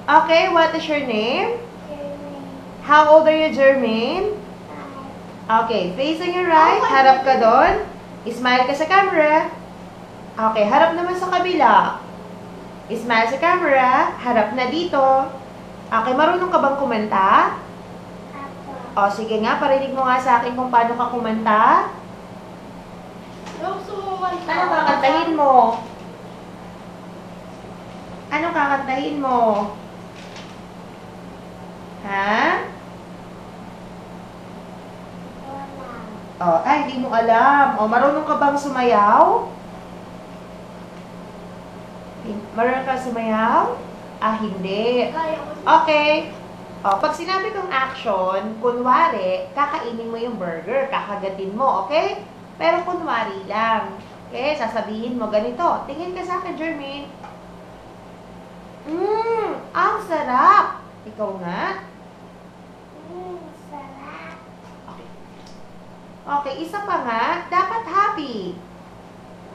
Okay, what is your name? How old are you, Jermaine? Okay, facing your right, harap ka doon. Smile ka sa camera. Okay, harap naman sa kabila. Smile sa camera, harap na dito. Okay, marunong ka bang kumanta? O, sige nga, parinig mo nga sa akin kung paano ka kumanta. Ano kakantahin mo? Ano kakantahin mo? Ha? Oh, ay, hindi mo alam. Oh, marunong ka bang sumayaw? Marunong ka sumayaw? Ah, hindi. Okay. Oh, pag sinabi kong action, kunwari, kakainin mo yung burger, kakagatin mo, okay? Pero kunwari lang. Okay, sasabihin mo ganito. Tingin ka sa akin, Jermaine. Ang sarap. Ikaw nga. Sarap. Okay. Okay, isa pa nga. Dapat happy.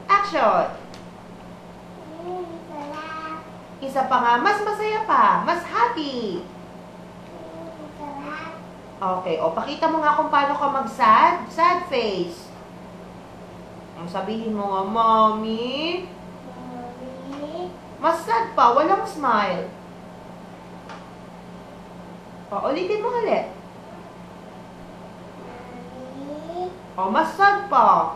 Action. Sarap. Isa pa nga. Mas masaya pa. Mas happy. Sarap. Okay. O, pakita mo nga kung paano ka mag-sad. Sad face. Ang sabihin mo nga, Mommy. Mommy. Mas sad pa. Walang smile. O, ulitin mo ulit. Mommy. O, mas sad pa.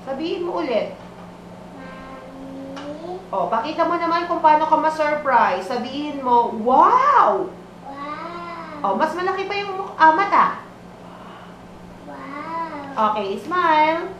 Sabihin mo ulit. Mommy. O, pakita mo naman kung paano ka ma-surprise. Sabihin mo, wow! Wow. O, mas malaki pa yung mata. Wow. Okay, smile.